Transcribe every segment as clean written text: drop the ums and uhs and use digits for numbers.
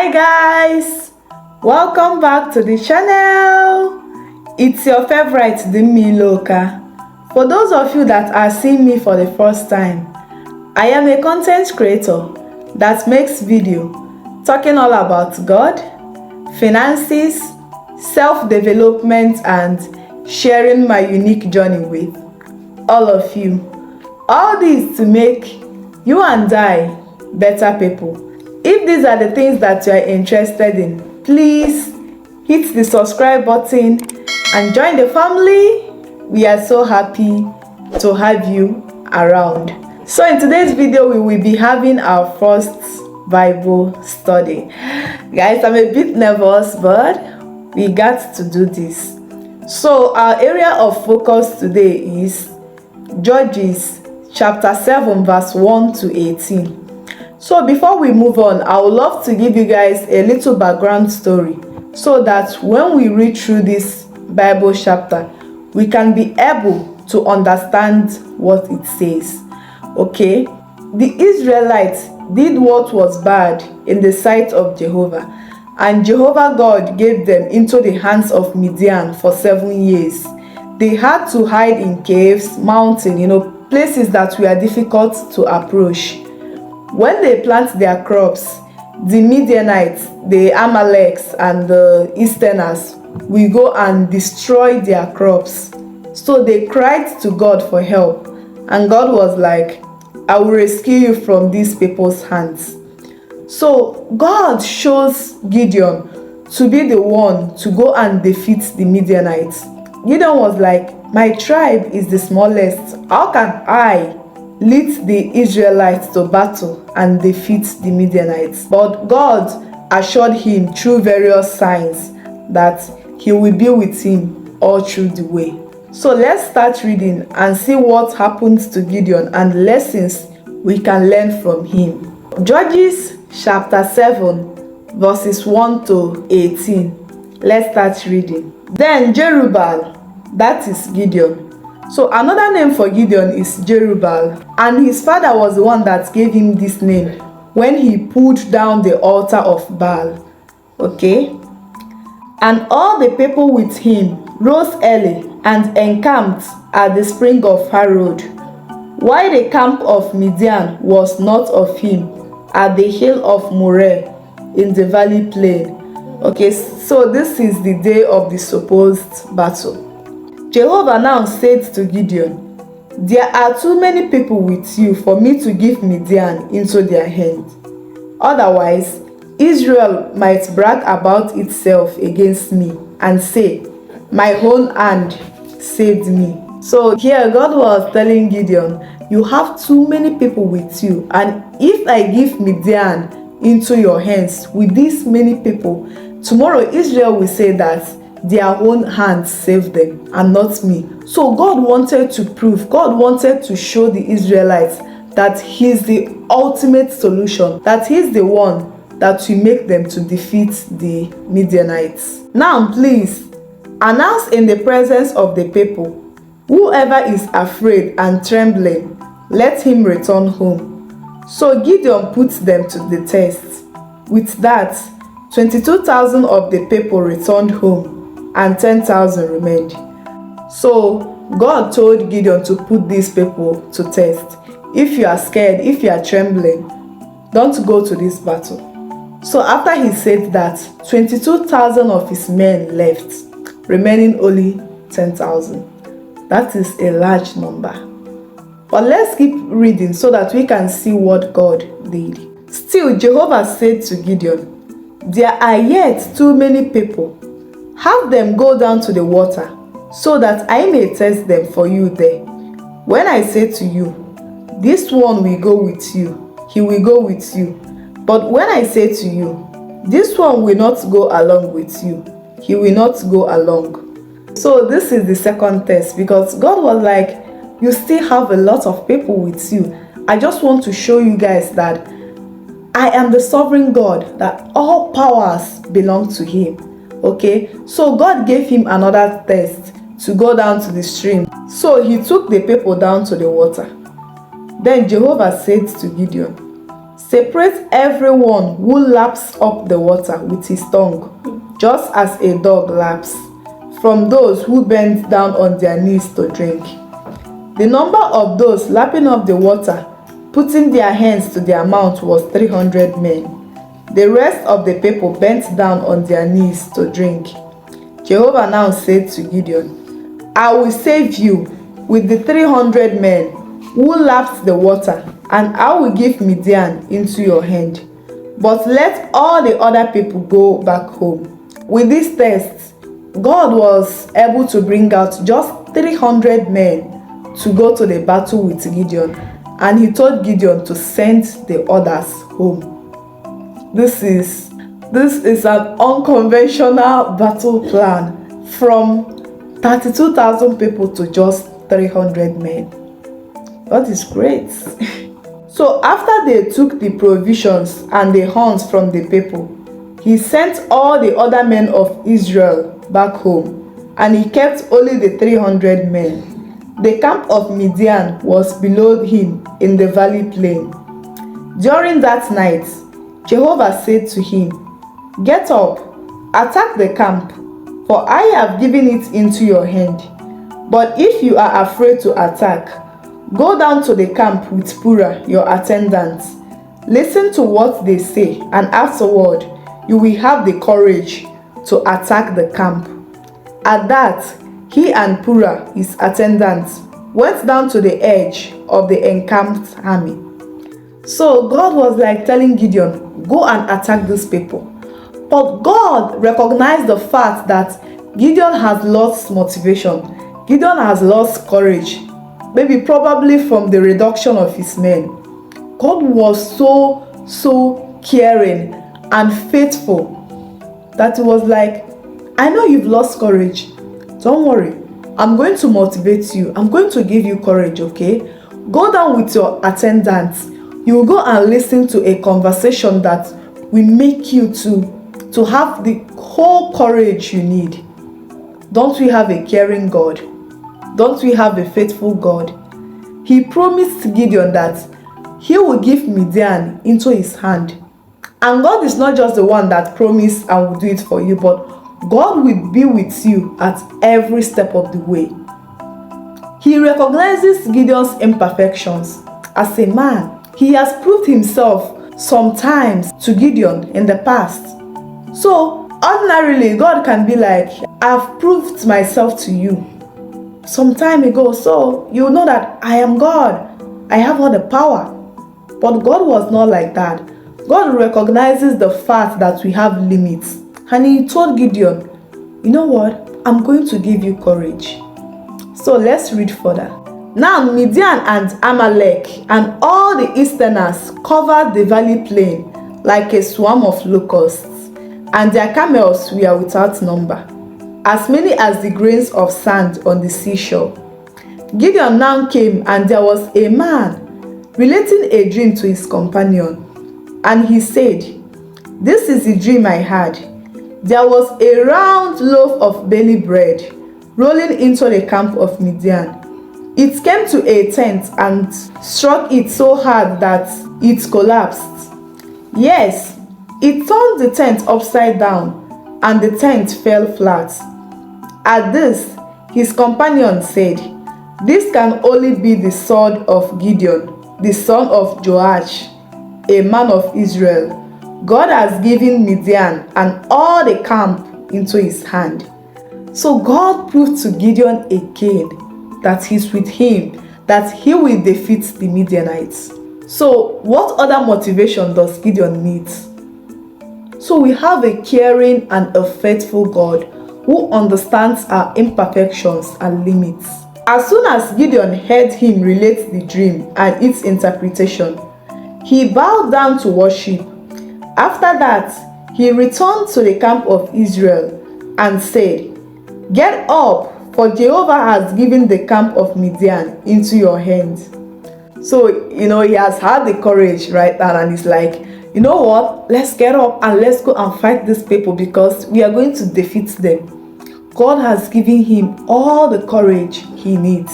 Hi guys, welcome back to the channel. It's your favorite dimmailoka. For those of you that are seeing me for the first time, I am a content creator that makes video talking all about God, finances, self-development and sharing my unique journey with all of you. All this to make you and I better people. If these are the things that you are interested in, please hit the subscribe button and join the family. We are so happy to have you around. So in today's video, we will be having our first Bible study. Guys, I'm a bit nervous, but we got to do this. So our area of focus today is Judges chapter 7 verse 1 to 18. So before we move on, I would love to give you guys a little background story so that when we read through this Bible chapter, we can be able to understand what it says. Okay? The Israelites did what was bad in the sight of Jehovah, and Jehovah God gave them into the hands of Midian for 7 years. They had to hide in caves, mountains, places that were difficult to approach. When they plant their crops, the Midianites, the Amaleks, and the Easterners will go and destroy their crops. So they cried to God for help, and God was like, I will rescue you from these people's hands. So God chose Gideon to be the one to go and defeat the Midianites. Gideon was like, my tribe is the smallest. How can I lead the Israelites to battle and defeat the Midianites? But God assured him through various signs that he will be with him all through the way. So let's start reading and see what happened to Gideon and lessons we can learn from him. Judges chapter 7 verses 1 to 18. Let's start reading. Then Jerubbaal, that is Gideon. So another name for Gideon is Jerubbaal, and his father was the one that gave him this name when he pulled down the altar of Baal. Okay? And all the people with him rose early and encamped at the spring of Harod, while the camp of Midian was north of him at the hill of Moreh in the valley plain. Okay, so this is the day of the supposed battle. Jehovah now said to Gideon, there are too many people with you for me to give Midian into their hand. Otherwise, Israel might brag about itself against me and say, my own hand saved me. So here God was telling Gideon, you have too many people with you, and if I give Midian into your hands with these many people, tomorrow Israel will say that their own hands saved them and not me. So God wanted to prove, God wanted to show the Israelites that He's the ultimate solution, that He's the one that will make them to defeat the Midianites. Now please, announce in the presence of the people, whoever is afraid and trembling, let him return home. So Gideon put them to the test. With that, 22,000 of the people returned home, and 10,000 remained. So God told Gideon to put these people to test. If you are scared, if you are trembling, don't go to this battle. So after he said that, 22,000 of his men left, remaining only 10,000. That is a large number. But let's keep reading so that we can see what God did. Still, Jehovah said to Gideon, there are yet too many people. Have them go down to the water, so that I may test them for you there. When I say to you, this one will go with you, he will go with you. But when I say to you, this one will not go along with you, he will not go along. So this is the second test, because God was like, you still have a lot of people with you. I just want to show you guys that I am the sovereign God, that all powers belong to him. Okay, so God gave him another test to go down to the stream. So he took the people down to the water. Then Jehovah said to Gideon, Separate everyone who laps up the water with his tongue, just as a dog laps, from those who bend down on their knees to drink. The number of those lapping up the water, putting their hands to their mouth, was 300 men. The rest of the people bent down on their knees to drink. Jehovah now said to Gideon, I will save you with the 300 men who lapped the water, and I will give Midian into your hand. But let all the other people go back home. With this test, God was able to bring out just 300 men to go to the battle with Gideon, and he told Gideon to send the others home. This is an unconventional battle plan, from 32,000 people to just 300 men. That is great. So after they took the provisions and the horns from the people, he sent all the other men of Israel back home, and he kept only the 300 men. The camp of Midian was below him in the valley plain. During that night, Jehovah said to him, Get up, attack the camp, for I have given it into your hand. But if you are afraid to attack, go down to the camp with Purah, your attendant. Listen to what they say, and afterward you will have the courage to attack the camp. At that, he and Purah, his attendant, went down to the edge of the encamped army. So God was like telling Gideon, go and attack these people. But God recognized the fact that Gideon has lost motivation. Gideon has lost courage. Maybe probably from the reduction of his men. God was so caring and faithful that he was like, I know you've lost courage. Don't worry. I'm going to motivate you. I'm going to give you courage, okay? Go down with your attendants. You will go and listen to a conversation that will make you to have the whole courage you need. Don't we have a caring God? Don't we have a faithful God? He promised Gideon that he will give Midian into his hand. And God is not just the one that promised and will do it for you, but God will be with you at every step of the way. He recognizes Gideon's imperfections. As a man, he has proved himself sometimes to Gideon in the past. So, ordinarily, God can be like, I've proved myself to you some time ago, so you know that I am God. I have all the power. But God was not like that. God recognizes the fact that we have limits. And he told Gideon, you know what? I'm going to give you courage. So let's read further. Now Midian and Amalek and all the Easterners covered the valley plain like a swarm of locusts, and their camels were without number, as many as the grains of sand on the seashore. Gideon now came, and there was a man relating a dream to his companion. And he said, This is the dream I had. There was a round loaf of barley bread rolling into the camp of Midian. It came to a tent and struck it so hard that it collapsed. Yes, it turned the tent upside down, and the tent fell flat. At this, his companion said, This can only be the sword of Gideon, the son of Joash, a man of Israel. God has given Midian and all the camp into his hand. So God proved to Gideon again that he's with him, that he will defeat the Midianites. So what other motivation does Gideon need? So we have a caring and a faithful God who understands our imperfections and limits. As soon as Gideon heard him relate the dream and its interpretation, he bowed down to worship. After that, he returned to the camp of Israel and said, Get up, for Jehovah has given the camp of Midian into your hands. So, he has had the courage right now, and he's like, you know what? Let's get up and let's go and fight these people because we are going to defeat them. God has given him all the courage he needs.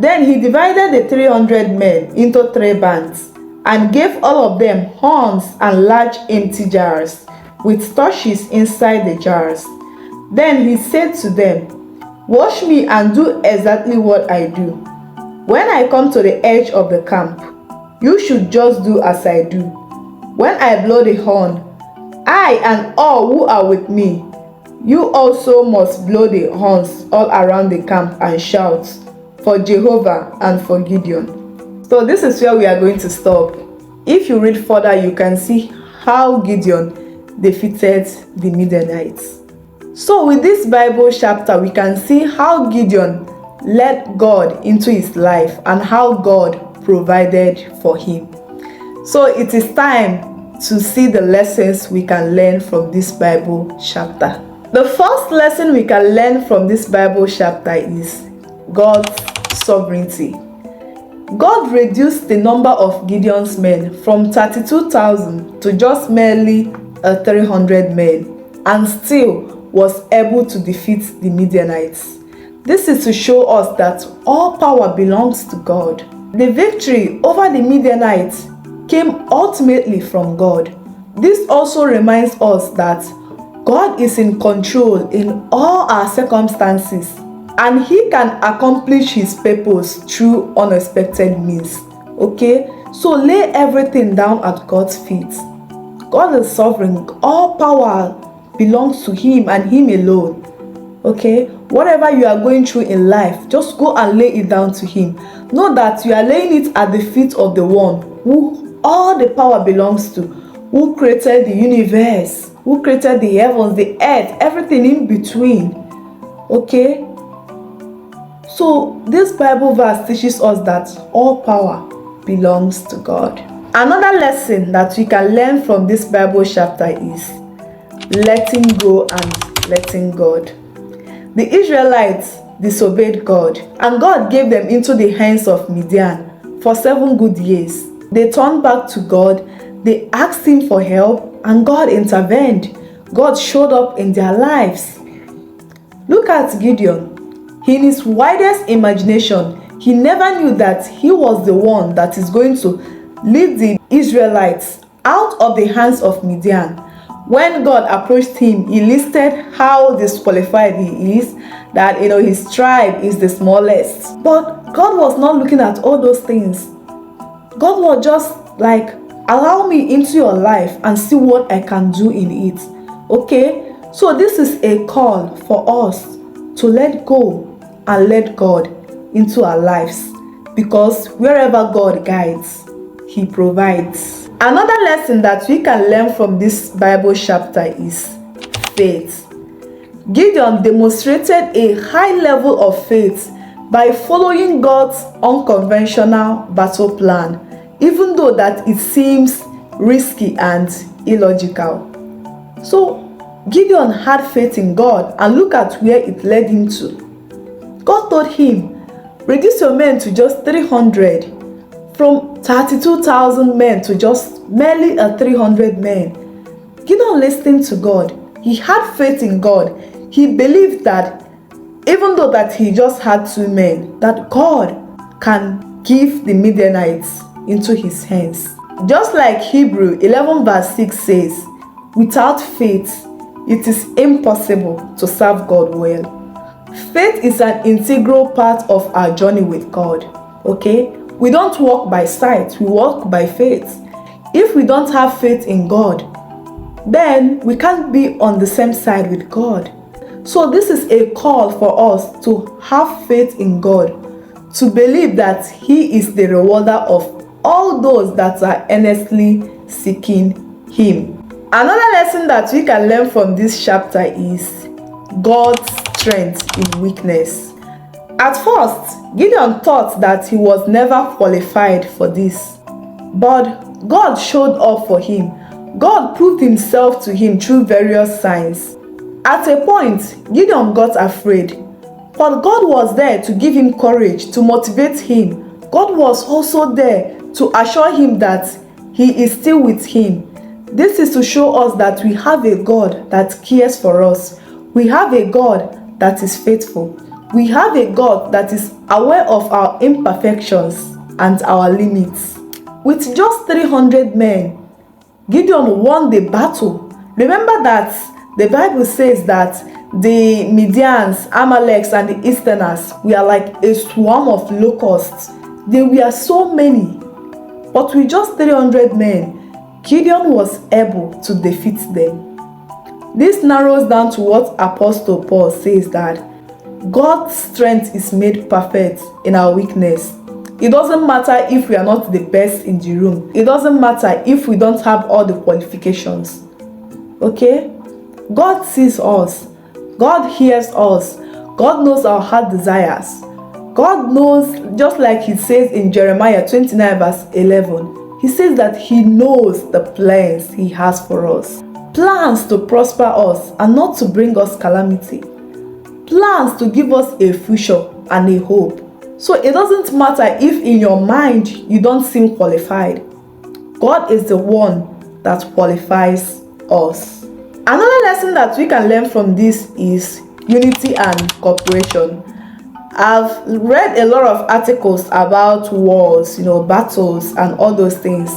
Then he divided the 300 men into 3 bands and gave all of them horns and large empty jars, with torches inside the jars. Then he said to them, "Watch me and do exactly what I do. When I come to the edge of the camp, you should just do as I do. When I blow the horn, I and all who are with me, you also must blow the horns all around the camp and shout, 'For Jehovah and for Gideon.'" So this is where we are going to stop. If you read further, you can see how Gideon defeated the Midianites. So with this Bible chapter, we can see how Gideon led God into his life and how God provided for him. So it is time to see the lessons we can learn from this Bible chapter. The first lesson we can learn from this Bible chapter is God's sovereignty. God reduced the number of Gideon's men from 32,000 to just merely 300 men, and still was able to defeat the Midianites. This is to show us that all power belongs to God. The victory over the Midianites came ultimately from God. This also reminds us that God is in control in all our circumstances, and he can accomplish his purpose through unexpected means. Okay, so lay everything down at God's feet. God is sovereign. All power belongs to him and him alone. Okay, whatever you are going through in life, just go and lay it down to him. Know that you are laying it at the feet of the one who all the power belongs to, who created the universe, who created the heavens, the earth, everything in between. Okay, so this Bible verse teaches us that all power belongs to God. Another lesson that we can learn from this Bible chapter is letting go and letting God. The Israelites disobeyed God, and God gave them into the hands of Midian for 7 good years. They turned back to God, they asked him for help, and God intervened. God showed up in their lives. Look at Gideon. In his widest imagination, he never knew that he was the one that is going to lead the Israelites out of the hands of Midian. When God approached him, he listed how disqualified he is, that his tribe is the smallest. But God was not looking at all those things. God was just like, allow me into your life and see what I can do in it. Okay, so this is a call for us to let go and let God into our lives, because wherever God guides, he provides. Another lesson that we can learn from this Bible chapter is faith. Gideon demonstrated a high level of faith by following God's unconventional battle plan, even though that it seems risky and illogical. So Gideon had faith in God, and look at where it led him to. God told him, reduce your men to just 300, from 32,000 men to just merely 300 men. Gideon listened to God. He had faith in God. He believed that even though that he just had 2 men, that God can give the Midianites into his hands. Just like Hebrew 11 verse 6 says, without faith, it is impossible to serve God well. Faith is an integral part of our journey with God. Okay? We don't walk by sight, we walk by faith. If we don't have faith in God, then we can't be on the same side with God. So this is a call for us to have faith in God, to believe that he is the rewarder of all those that are earnestly seeking him. Another lesson that we can learn from this chapter is God's strength in weakness. At first, Gideon thought that he was never qualified for this, but God showed up for him. God proved himself to him through various signs. At a point, Gideon got afraid, but God was there to give him courage, to motivate him. God was also there to assure him that he is still with him. This is to show us that we have a God that cares for us. We have a God that is faithful. We have a God that is aware of our imperfections and our limits. with just 300 men, Gideon won the battle. Remember that the Bible says that the Midians, Amaleks, and the Easterners were like a swarm of locusts. They were so many. But with just 300 men, Gideon was able to defeat them. This narrows down to what Apostle Paul says, that God's strength is made perfect in our weakness. It doesn't matter if we are not the best in the room. It doesn't matter if we don't have all the qualifications. Okay? God sees us. God hears us. God knows our heart desires. God knows, just like he says in Jeremiah 29 verse 11, he says that he knows the plans he has for us. Plans to prosper us and not to bring us calamity. Plans to give us a future and a hope. So it doesn't matter if in your mind you don't seem qualified. God is the one that qualifies us. Another lesson that we can learn from this is unity and cooperation. I've read a lot of articles about wars, battles and all those things.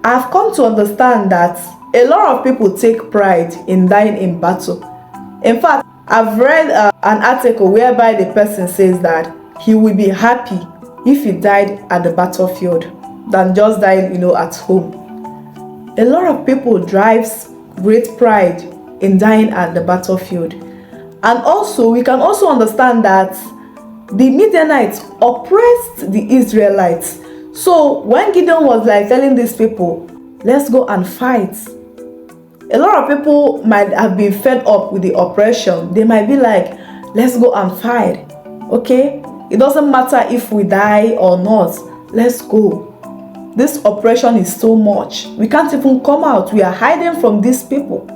I've come to understand that a lot of people take pride in dying in battle. In fact, I've read an article whereby the person says that he will be happy if he died at the battlefield than just dying, at home. A lot of people drives great pride in dying at the battlefield. And also, we can also understand that the Midianites oppressed the Israelites. So when Gideon was like telling these people, let's go and fight, a lot of people might have been fed up with the oppression. They might be like, let's go and fight. Okay? It doesn't matter if we die or not. Let's go. This oppression is so much. We can't even come out. We are hiding from these people.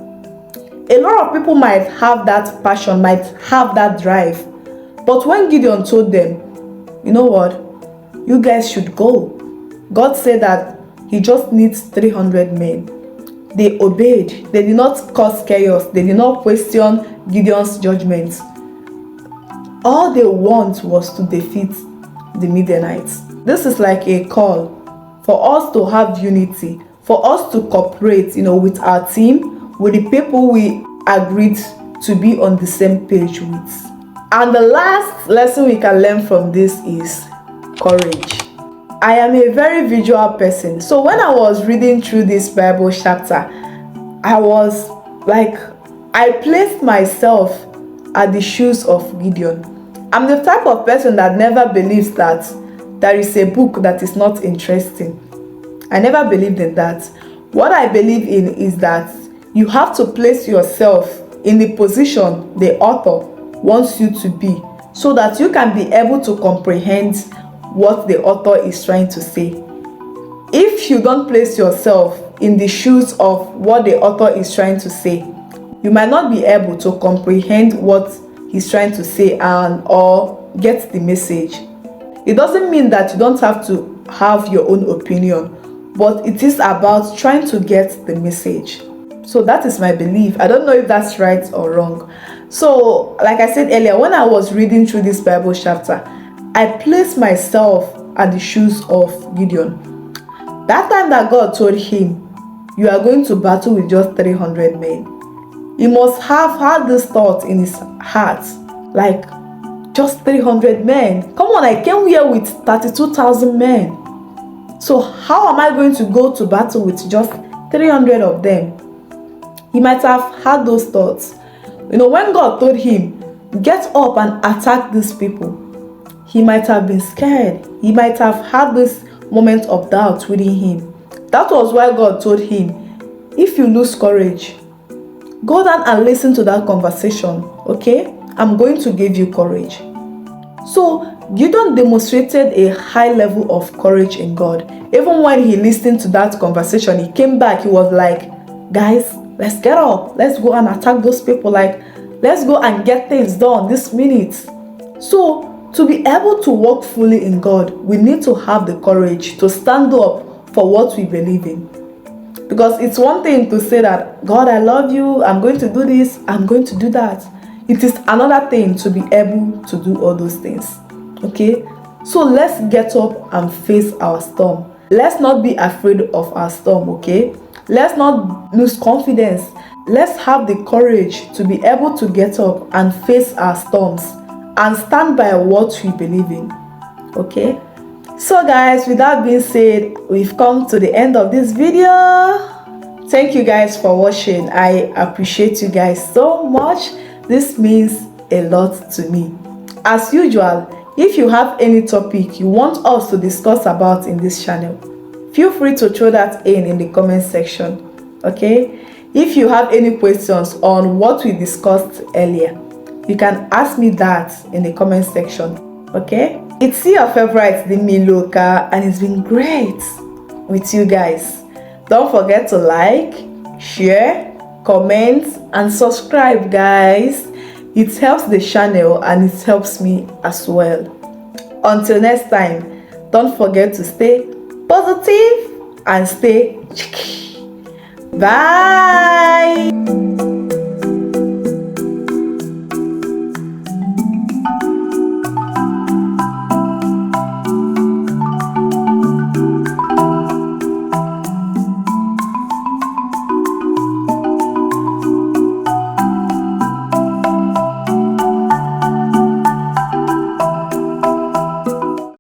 A lot of people might have that passion, might have that drive. But when Gideon told them, you know what? You guys should go. God said that he just needs 300 men. They obeyed. They did not cause chaos. They did not question Gideon's judgment. All they want was to defeat the Midianites. This is like a call for us to have unity, for us to cooperate, with our team, with the people we agreed to be on the same page with. And the last lesson we can learn from this is courage. I am a very visual person. So when I was reading through this Bible chapter, I placed myself at the shoes of Gideon. I'm the type of person that never believes that there is a book that is not interesting. I never believed in that. What I believe in is that you have to place yourself in the position the author wants you to be, so that you can be able to comprehend what the author is trying to say. If you don't place yourself in the shoes of what the author is trying to say, you might not be able to comprehend what he's trying to say or get the message. It doesn't mean that you don't have to have your own opinion, but it is about trying to get the message. So that is my belief. I don't know if that's right or wrong. So, like I said earlier, when I was reading through this Bible chapter, I placed myself at the shoes of Gideon. That time that God told him, you are going to battle with just 300 men. He must have had this thought in his heart, like, just 300 men. Come on, I came here with 32,000 men. So how am I going to go to battle with just 300 of them? He might have had those thoughts. When God told him, get up and attack these people, he might have been scared. He might have had this moment of doubt within him. That was why God told him, if you lose courage, go down and listen to that conversation, okay? I'm going to give you courage. So Gideon demonstrated a high level of courage in God. Even when he listened to that conversation, he came back, he was like, guys, let's get up. Let's go and attack those people. Let's go and get things done this minute. So to be able to walk fully in God, we need to have the courage to stand up for what we believe in. Because it's one thing to say that, God, I love you, I'm going to do this, I'm going to do that. It is another thing to be able to do all those things. Okay? So let's get up and face our storm. let's not be afraid of our storm, okay? Let's not lose confidence. Let's have the courage to be able to get up and face our storms and stand by what we believe in, okay? So guys, with that being said, we've come to the end of this video. Thank you guys for watching. I appreciate you guys so much. This means a lot to me. As usual, if you have any topic you want us to discuss about in this channel, feel free to throw that in the comment section, okay? If you have any questions on what we discussed earlier, you can ask me that in the comment section, okay? It's your favorite dimmailoka, and it's been great with you guys. Don't forget to like, share, comment, and subscribe, guys. It helps the channel and it helps me as well. Until next time, don't forget to stay positive and stay cheeky. Bye.